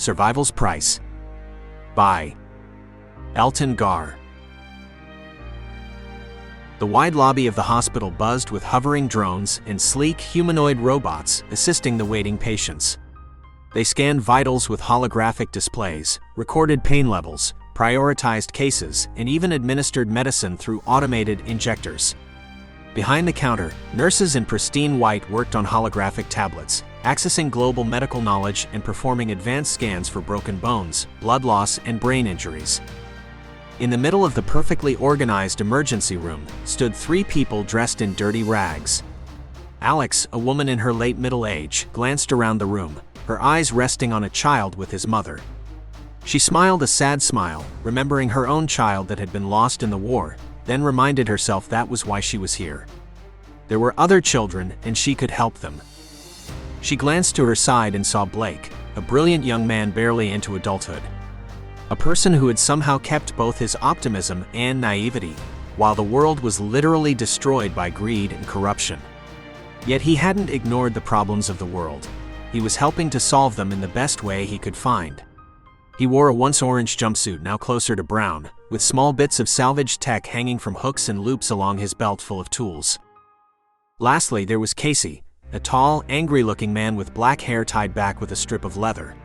Survival's Price. By Elton Gar. The wide lobby of the hospital buzzed with hovering drones and sleek humanoid robots assisting the waiting patients. They scanned vitals with holographic displays, recorded pain levels, prioritized cases, and even administered medicine through automated injectors. Behind the counter, nurses in pristine white worked on holographic tablets, accessing global medical knowledge and performing advanced scans for broken bones, blood loss, and brain injuries. In the middle of the perfectly organized emergency room stood three people dressed in dirty rags. Alex, a woman in her late middle age, glanced around the room, her eyes resting on a child with his mother. She smiled a sad smile, remembering her own child that had been lost in the war, then reminded herself that was why she was here. There were other children, and she could help them. She glanced to her side and saw Blake, a brilliant young man barely into adulthood. A person who had somehow kept both his optimism and naivety, while the world was literally destroyed by greed and corruption. Yet he hadn't ignored the problems of the world. He was helping to solve them in the best way he could find. He wore a once orange jumpsuit, now closer to brown, with small bits of salvaged tech hanging from hooks and loops along his belt full of tools. Lastly, there was Casey, a tall, angry-looking man with black hair tied back with a strip of leather.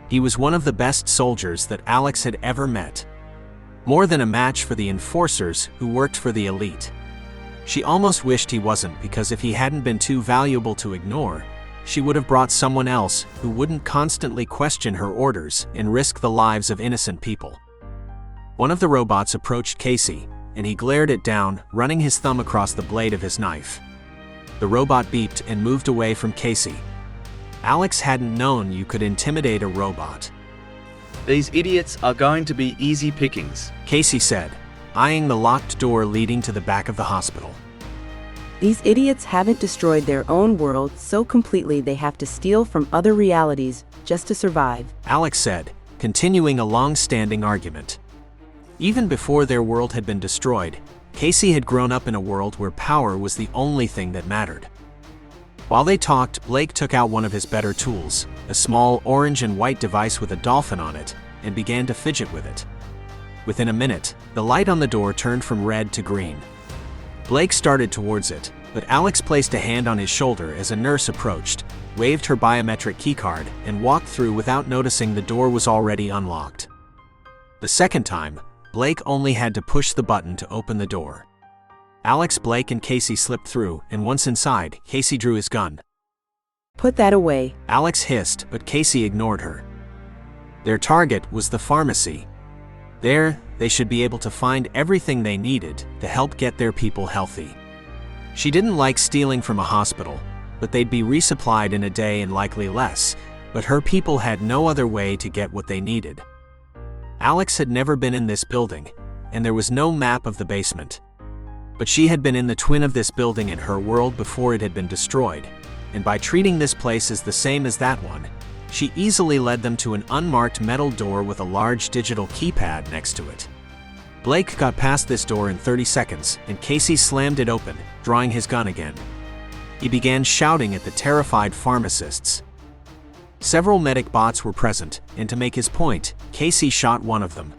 He was one of the best soldiers that Alex had ever met. More than a match for the enforcers who worked for the elite. She almost wished he wasn't, because if he hadn't been too valuable to ignore, she would have brought someone else who wouldn't constantly question her orders and risk the lives of innocent people. One of the robots approached Casey, and he glared it down, running his thumb across the blade of his knife. The robot beeped and moved away from Casey. Alex hadn't known you could intimidate a robot. These idiots are going to be easy pickings, Casey said, eyeing the locked door leading to the back of the hospital. These idiots haven't destroyed their own world so completely they have to steal from other realities just to survive, Alex said, continuing a long-standing argument. Even before their world had been destroyed, Casey had grown up in a world where power was the only thing that mattered. While they talked, Blake took out one of his better tools, a small orange and white device with a dolphin on it, and began to fidget with it. Within a minute, the light on the door turned from red to green. Blake started towards it, but Alex placed a hand on his shoulder as a nurse approached, waved her biometric keycard, and walked through without noticing the door was already unlocked. The second time, Blake only had to push the button to open the door. Alex, Blake, and Casey slipped through, and once inside, Casey drew his gun. Put that away, Alex hissed, but Casey ignored her. Their target was the pharmacy. There, they should be able to find everything they needed to help get their people healthy. She didn't like stealing from a hospital, but they'd be resupplied in a day and likely less, but her people had no other way to get what they needed. Alex had never been in this building, and there was no map of the basement. But she had been in the twin of this building in her world before it had been destroyed, and by treating this place as the same as that one, she easily led them to an unmarked metal door with a large digital keypad next to it. Blake got past this door in 30 seconds, and Casey slammed it open, drawing his gun again. He began shouting at the terrified pharmacists. Several medic bots were present, and to make his point, Casey shot one of them.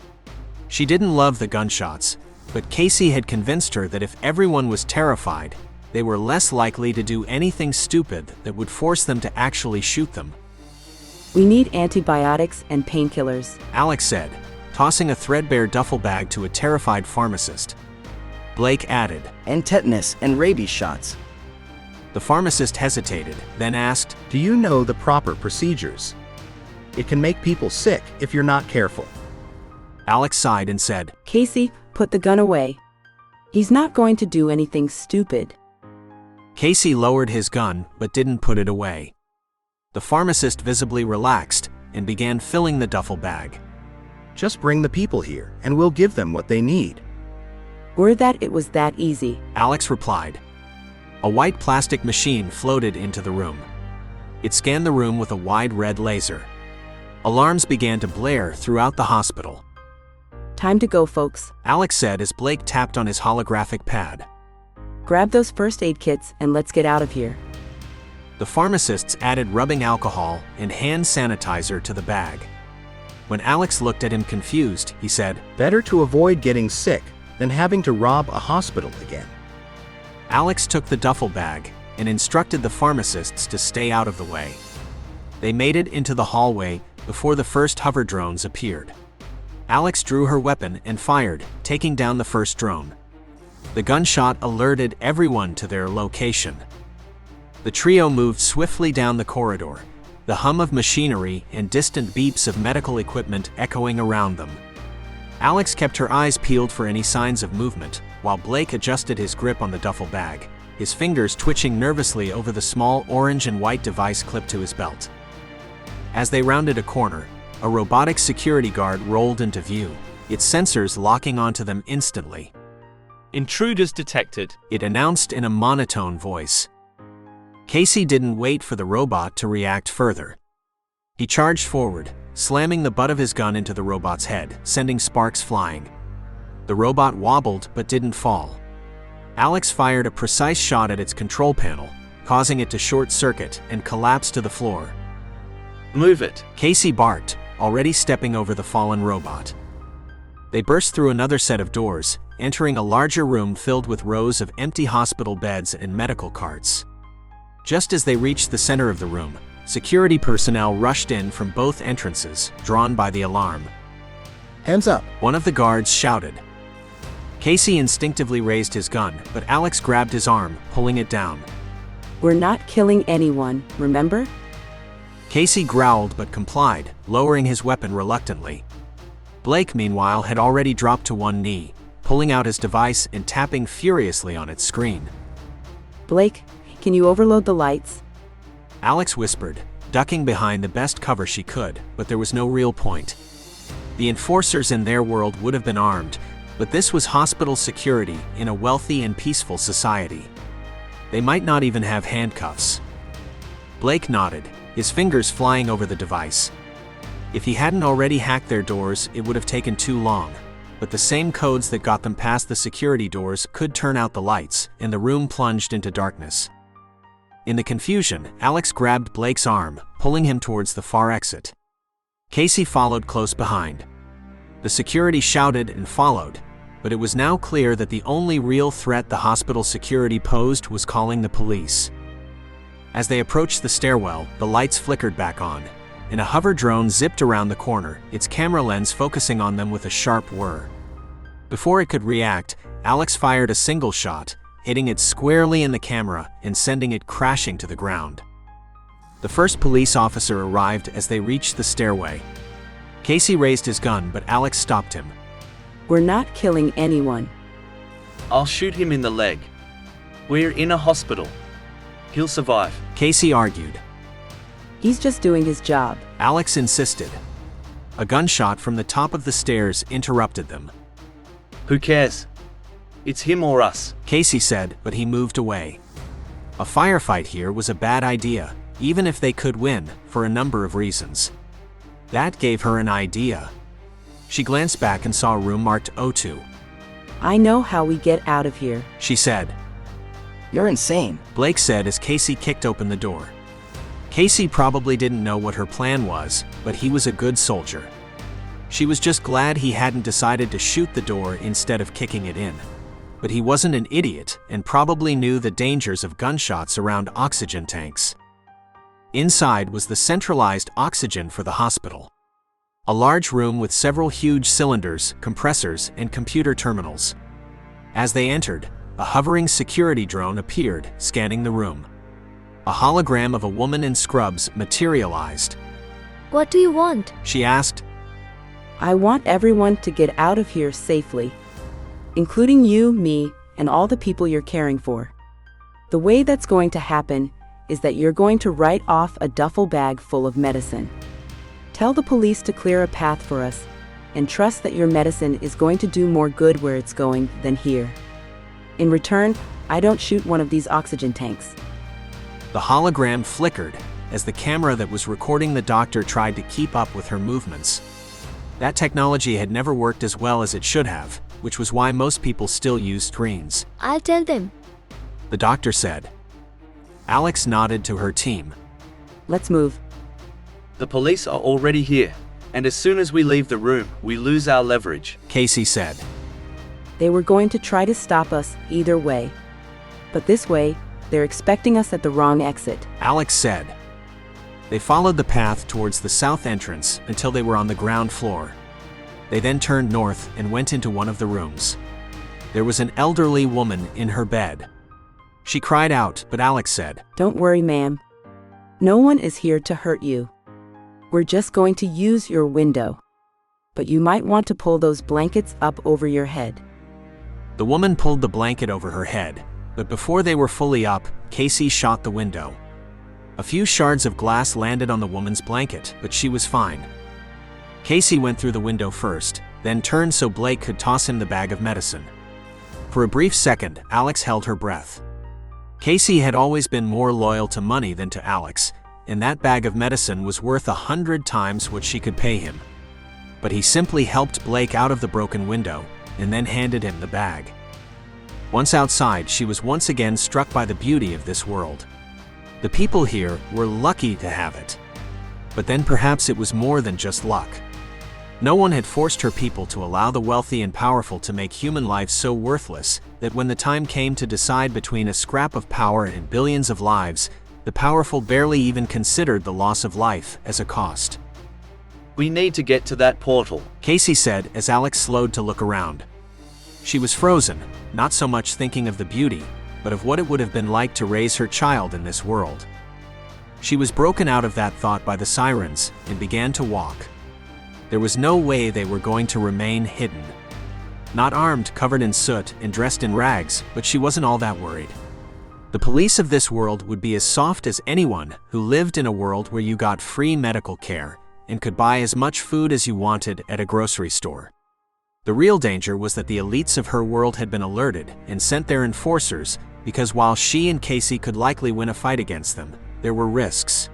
She didn't love the gunshots, but Casey had convinced her that if everyone was terrified, they were less likely to do anything stupid that would force them to actually shoot them. We need antibiotics and painkillers, Alex said, tossing a threadbare duffel bag to a terrified pharmacist. Blake added, and tetanus and rabies shots. The pharmacist hesitated, then asked, Do you know the proper procedures? It can make people sick if you're not careful. Alex sighed and said, Casey, put the gun away. He's not going to do anything stupid. Casey lowered his gun, but didn't put it away. The pharmacist visibly relaxed and began filling the duffel bag. Just bring the people here, and we'll give them what they need. Were that it was that easy, Alex replied. A white plastic machine floated into the room. It scanned the room with a wide red laser. Alarms began to blare throughout the hospital. Time to go, folks, Alex said as Blake tapped on his holographic pad. Grab those first aid kits and let's get out of here. The pharmacists added rubbing alcohol and hand sanitizer to the bag. When Alex looked at him confused, he said, Better to avoid getting sick than having to rob a hospital again. Alex took the duffel bag and instructed the pharmacists to stay out of the way. They made it into the hallway before the first hover drones appeared. Alex drew her weapon and fired, taking down the first drone. The gunshot alerted everyone to their location. The trio moved swiftly down the corridor, the hum of machinery and distant beeps of medical equipment echoing around them. Alex kept her eyes peeled for any signs of movement, while Blake adjusted his grip on the duffel bag, his fingers twitching nervously over the small orange and white device clipped to his belt. As they rounded a corner, a robotic security guard rolled into view, its sensors locking onto them instantly. Intruders detected, it announced in a monotone voice. Casey didn't wait for the robot to react further. He charged forward, slamming the butt of his gun into the robot's head, sending sparks flying. The robot wobbled but didn't fall. Alex fired a precise shot at its control panel, causing it to short-circuit and collapse to the floor. Move it, Casey barked, already stepping over the fallen robot. They burst through another set of doors, entering a larger room filled with rows of empty hospital beds and medical carts. Just as they reached the center of the room, security personnel rushed in from both entrances, drawn by the alarm. Hands up. One of the guards shouted. Casey instinctively raised his gun, but Alex grabbed his arm, pulling it down. We're not killing anyone, remember? Casey growled but complied, lowering his weapon reluctantly. Blake, meanwhile, had already dropped to one knee, pulling out his device and tapping furiously on its screen. Blake, can you overload the lights? Alex whispered, ducking behind the best cover she could, but there was no real point. The enforcers in their world would have been armed, but this was hospital security in a wealthy and peaceful society. They might not even have handcuffs. Blake nodded, his fingers flying over the device. If he hadn't already hacked their doors, it would have taken too long. But the same codes that got them past the security doors could turn out the lights, and the room plunged into darkness. In the confusion, Alex grabbed Blake's arm, pulling him towards the far exit. Casey followed close behind. The security shouted and followed, but it was now clear that the only real threat the hospital security posed was calling the police. As they approached the stairwell, the lights flickered back on, and a hover drone zipped around the corner, its camera lens focusing on them with a sharp whir. Before it could react, Alex fired a single shot, hitting it squarely in the camera and sending it crashing to the ground. The first police officer arrived as they reached the stairway. Casey raised his gun, but Alex stopped him. We're not killing anyone. I'll shoot him in the leg. We're in a hospital. He'll survive. Casey argued. He's just doing his job. Alex insisted. A gunshot from the top of the stairs interrupted them. Who cares? It's him or us, Casey said, but he moved away. A firefight here was a bad idea, even if they could win, for a number of reasons. That gave her an idea. She glanced back and saw a room marked O2. I know how we get out of here, she said. You're insane. Blake said as Casey kicked open the door. Casey probably didn't know what her plan was, but he was a good soldier. She was just glad he hadn't decided to shoot the door instead of kicking it in. But he wasn't an idiot and probably knew the dangers of gunshots around oxygen tanks. Inside was the centralized oxygen for the hospital. A large room with several huge cylinders, compressors, and computer terminals. As they entered, a hovering security drone appeared, scanning the room. A hologram of a woman in scrubs materialized. What do you want? She asked. I want everyone to get out of here safely, including you, me, and all the people you're caring for. The way that's going to happen is that you're going to write off a duffel bag full of medicine. Tell the police to clear a path for us, and trust that your medicine is going to do more good where it's going than here. In return, I don't shoot one of these oxygen tanks. The hologram flickered as the camera that was recording the doctor tried to keep up with her movements. That technology had never worked as well as it should have, which was why most people still use screens. I'll tell them. The doctor said. Alex nodded to her team. Let's move. The police are already here, and as soon as we leave the room, we lose our leverage. Casey said. They were going to try to stop us either way. But this way, they're expecting us at the wrong exit. Alex said. They followed the path towards the south entrance until they were on the ground floor. They then turned north and went into one of the rooms. There was an elderly woman in her bed. She cried out, but Alex said, Don't worry, ma'am. No one is here to hurt you. We're just going to use your window. But you might want to pull those blankets up over your head. The woman pulled the blanket over her head, but before they were fully up, Casey shot the window. A few shards of glass landed on the woman's blanket, but she was fine. Casey went through the window first, then turned so Blake could toss him the bag of medicine. For a brief second, Alex held her breath. Casey had always been more loyal to money than to Alex, and that bag of medicine was worth 100 times what she could pay him. But he simply helped Blake out of the broken window, and then handed him the bag. Once outside, she was once again struck by the beauty of this world. The people here were lucky to have it. But then perhaps it was more than just luck. No one had forced her people to allow the wealthy and powerful to make human life so worthless that when the time came to decide between a scrap of power and billions of lives, the powerful barely even considered the loss of life as a cost. We need to get to that portal, Casey said as Alex slowed to look around. She was frozen, not so much thinking of the beauty, but of what it would have been like to raise her child in this world. She was broken out of that thought by the sirens and began to walk. There was no way they were going to remain hidden. Not armed, covered in soot, and dressed in rags, but she wasn't all that worried. The police of this world would be as soft as anyone who lived in a world where you got free medical care and could buy as much food as you wanted at a grocery store. The real danger was that the elites of her world had been alerted and sent their enforcers because while she and Casey could likely win a fight against them, there were risks.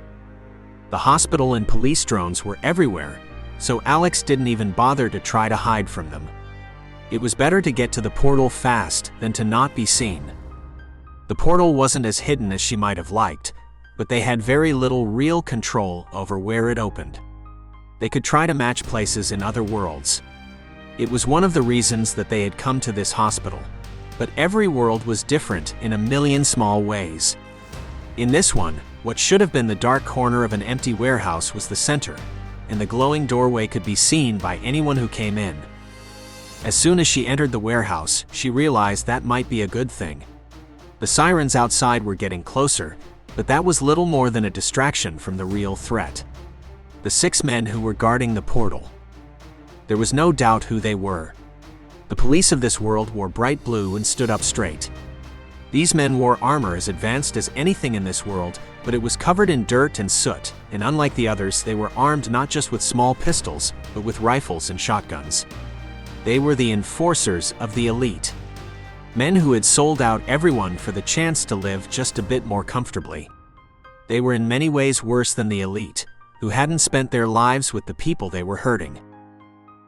The hospital and police drones were everywhere, so Alex didn't even bother to try to hide from them. It was better to get to the portal fast than to not be seen. The portal wasn't as hidden as she might have liked, but they had very little real control over where it opened. They could try to match places in other worlds. It was one of the reasons that they had come to this hospital. But every world was different in a million small ways. In this one, what should have been the dark corner of an empty warehouse was the center, and the glowing doorway could be seen by anyone who came in. As soon as she entered the warehouse, she realized that might be a good thing. The sirens outside were getting closer, but that was little more than a distraction from the real threat. The 6 men who were guarding the portal. There was no doubt who they were. The police of this world wore bright blue and stood up straight. These men wore armor as advanced as anything in this world, but it was covered in dirt and soot, and unlike the others, they were armed not just with small pistols, but with rifles and shotguns. They were the enforcers of the elite. Men who had sold out everyone for the chance to live just a bit more comfortably. They were in many ways worse than the elite, who hadn't spent their lives with the people they were hurting.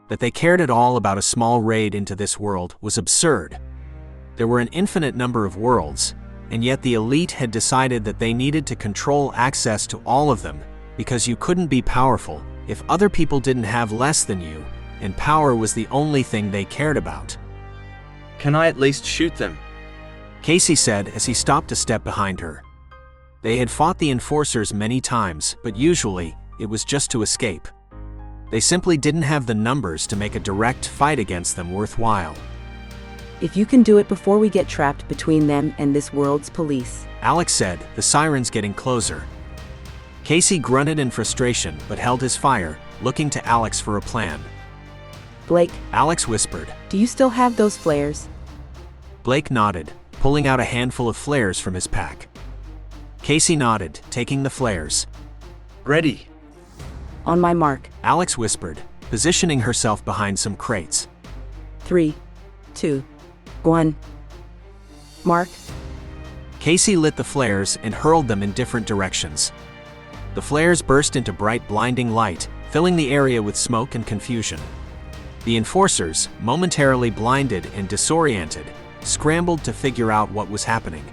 That they cared at all about a small raid into this world was absurd. There were an infinite number of worlds, and yet the elite had decided that they needed to control access to all of them because you couldn't be powerful if other people didn't have less than you, and power was the only thing they cared about. Can I at least shoot them? Casey said as he stopped a step behind her. They had fought the enforcers many times, but usually it was just to escape. They simply didn't have the numbers to make a direct fight against them worthwhile. If you can do it before we get trapped between them and this world's police. Alex said, the sirens getting closer. Casey grunted in frustration but held his fire, looking to Alex for a plan. Blake, Alex whispered. Do you still have those flares? Blake nodded, pulling out a handful of flares from his pack. Casey nodded, taking the flares. Ready. On my mark. Alex whispered, positioning herself behind some crates. 3, 2, 1. Mark. Casey lit the flares and hurled them in different directions. The flares burst into bright, blinding light, filling the area with smoke and confusion. The enforcers, momentarily blinded and disoriented, scrambled to figure out what was happening.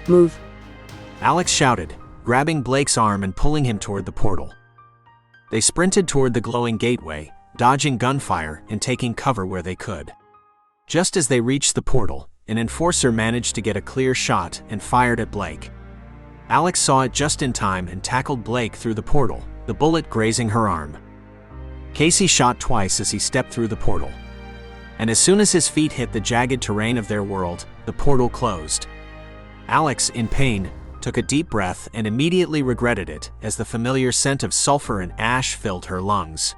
Move. Alex shouted, grabbing Blake's arm and pulling him toward the portal. They sprinted toward the glowing gateway, dodging gunfire and taking cover where they could. Just as they reached the portal, an enforcer managed to get a clear shot and fired at Blake. Alex saw it just in time and tackled Blake through the portal, the bullet grazing her arm. Casey shot twice as he stepped through the portal. And as soon as his feet hit the jagged terrain of their world, the portal closed. Alex, in pain, took a deep breath and immediately regretted it as the familiar scent of sulfur and ash filled her lungs.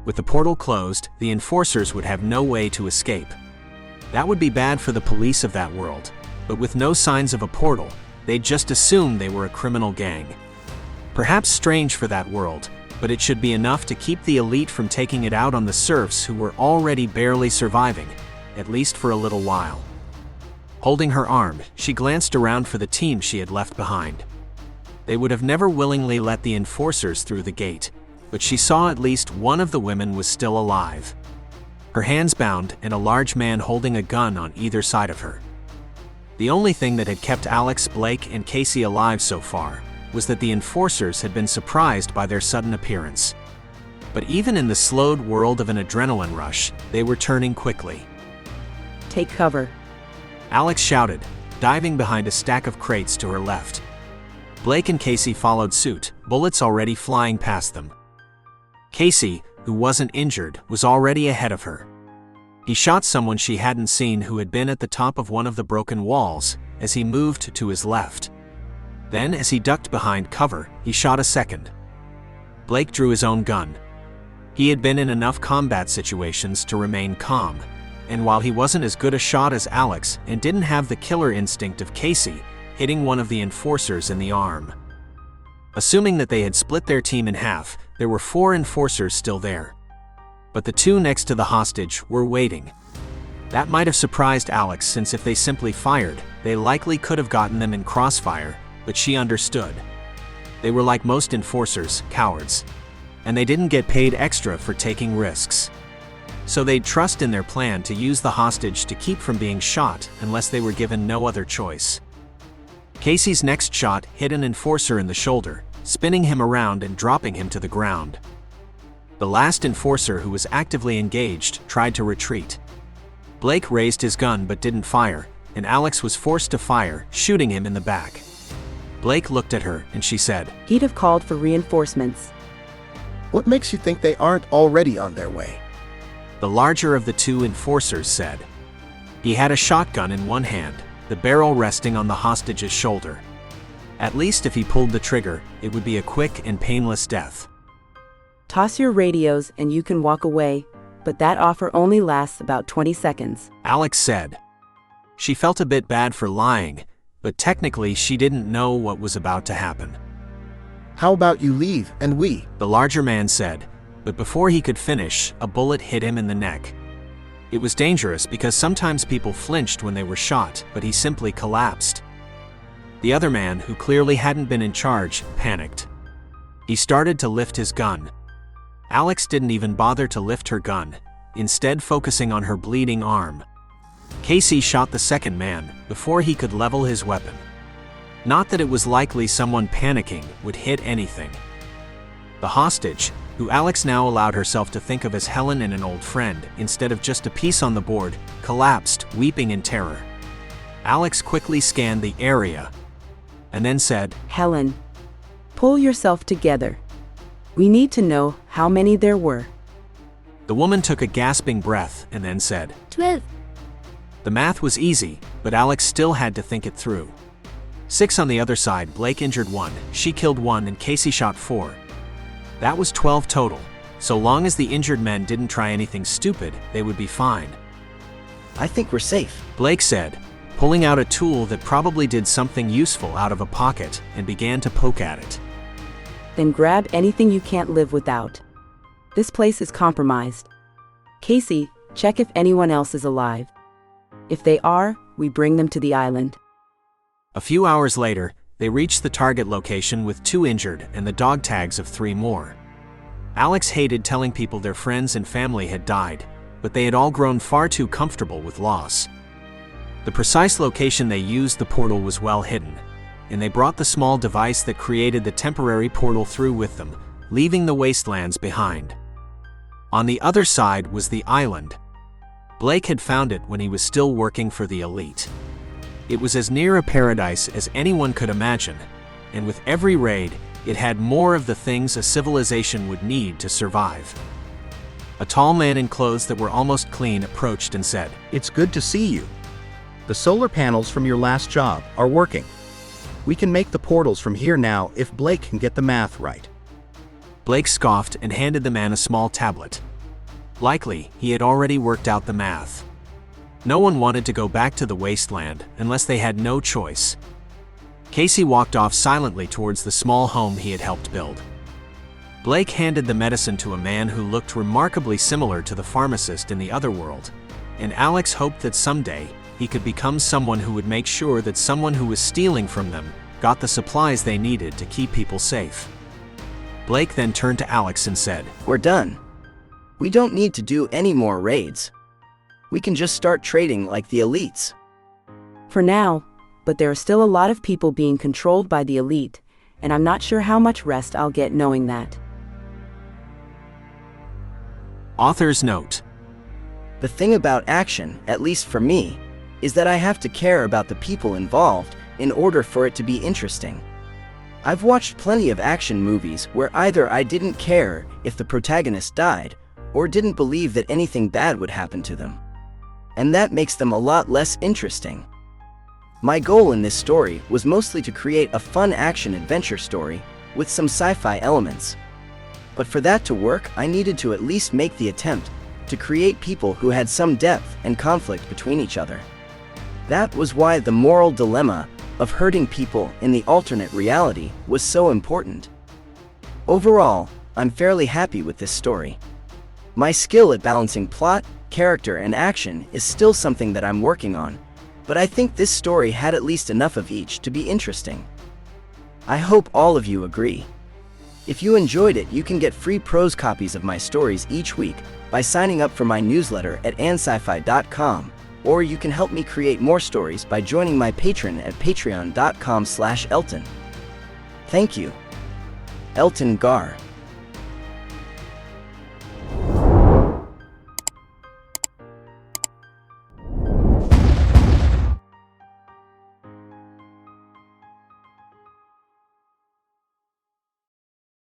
With the portal closed, the enforcers would have no way to escape. That would be bad for the police of that world, but with no signs of a portal, they'd just assume they were a criminal gang. Perhaps strange for that world, but it should be enough to keep the elite from taking it out on the serfs who were already barely surviving, at least for a little while. Holding her arm, she glanced around for the team she had left behind. They would have never willingly let the enforcers through the gate, but she saw at least one of the women was still alive. Her hands bound and a large man holding a gun on either side of her. The only thing that had kept Alex, Blake, and Casey alive so far was that the enforcers had been surprised by their sudden appearance. But even in the slowed world of an adrenaline rush, they were turning quickly. Take cover. Alex shouted, diving behind a stack of crates to her left. Blake and Casey followed suit, bullets already flying past them. Casey, who wasn't injured, was already ahead of her. He shot someone she hadn't seen who had been at the top of one of the broken walls as he moved to his left. Then, as he ducked behind cover, he shot a second. Blake drew his own gun. He had been in enough combat situations to remain calm, and while he wasn't as good a shot as Alex and didn't have the killer instinct of Casey, hitting one of the enforcers in the arm. Assuming that they had split their team in half, there were 4 enforcers still there. But the 2 next to the hostage were waiting. That might have surprised Alex, since if they simply fired, they likely could have gotten them in crossfire, but she understood. They were like most enforcers, cowards. And they didn't get paid extra for taking risks. So they'd trust in their plan to use the hostage to keep from being shot unless they were given no other choice. Casey's next shot hit an enforcer in the shoulder, spinning him around and dropping him to the ground. The last enforcer, who was actively engaged, tried to retreat. Blake raised his gun but didn't fire, and Alex was forced to fire, shooting him in the back. Blake looked at her and she said, He'd have called for reinforcements. What makes you think they aren't already on their way? The larger of the 2 enforcers said. He had a shotgun in one hand, the barrel resting on the hostage's shoulder. At least if he pulled the trigger, it would be a quick and painless death. Toss your radios and you can walk away, but that offer only lasts about 20 seconds. Alex said. She felt a bit bad for lying, but technically she didn't know what was about to happen. How about you leave and we? The larger man said, but before he could finish, a bullet hit him in the neck. It was dangerous because sometimes people flinched when they were shot, but he simply collapsed. The other man, who clearly hadn't been in charge, panicked. He started to lift his gun. Alex didn't even bother to lift her gun, instead focusing on her bleeding arm. Casey shot the second man before he could level his weapon. Not that it was likely someone panicking would hit anything. The hostage, who Alex now allowed herself to think of as Helen and an old friend instead of just a piece on the board, collapsed, weeping in terror. Alex quickly scanned the area and then said, Helen, pull yourself together. We need to know how many there were. The woman took a gasping breath and then said, 12. The math was easy, but Alex still had to think it through. 6 on the other side. Blake injured 1, she killed 1, and Casey shot 4. That was 12 total. So long as the injured men didn't try anything stupid, they would be fine. I think we're safe. Blake said, pulling out a tool that probably did something useful out of a pocket and began to poke at it. Then grab anything you can't live without. This place is compromised. Casey, check if anyone else is alive. If they are, we bring them to the island. A few hours later, they reached the target location with 2 injured and the dog tags of 3 more. Alex hated telling people their friends and family had died, but they had all grown far too comfortable with loss. The precise location they used the portal was well hidden, and they brought the small device that created the temporary portal through with them, leaving the wastelands behind. On the other side was the island. Blake had found it when he was still working for the elite. It was as near a paradise as anyone could imagine, and with every raid, it had more of the things a civilization would need to survive. A tall man in clothes that were almost clean approached and said, It's good to see you. The solar panels from your last job are working. We can make the portals from here now if Blake can get the math right. Blake scoffed and handed the man a small tablet. Likely, he had already worked out the math. No one wanted to go back to the wasteland unless they had no choice. Casey walked off silently towards the small home he had helped build. Blake handed the medicine to a man who looked remarkably similar to the pharmacist in the other world, and Alex hoped that someday he could become someone who would make sure that someone who was stealing from them got the supplies they needed to keep people safe. Blake then turned to Alex and said, We're done. We don't need to do any more raids. We can just start trading like the elites. For now, but there are still a lot of people being controlled by the elite, and I'm not sure how much rest I'll get knowing that. Author's note. The thing about action, at least for me, is that I have to care about the people involved in order for it to be interesting. I've watched plenty of action movies where either I didn't care if the protagonist died or didn't believe that anything bad would happen to them. And that makes them a lot less interesting. My goal in this story was mostly to create a fun action-adventure story with some sci-fi elements. But for that to work, I needed to at least make the attempt to create people who had some depth and conflict between each other. That was why the moral dilemma of hurting people in the alternate reality was so important. Overall, I'm fairly happy with this story. My skill at balancing plot, character, and action is still something that I'm working on, but I think this story had at least enough of each to be interesting. I hope all of you agree. If you enjoyed it, you can get free prose copies of my stories each week by signing up for my newsletter at sci-fi.com, or you can help me create more stories by joining my Patreon at patreon.com/Elton. Thank you. Elton Gar.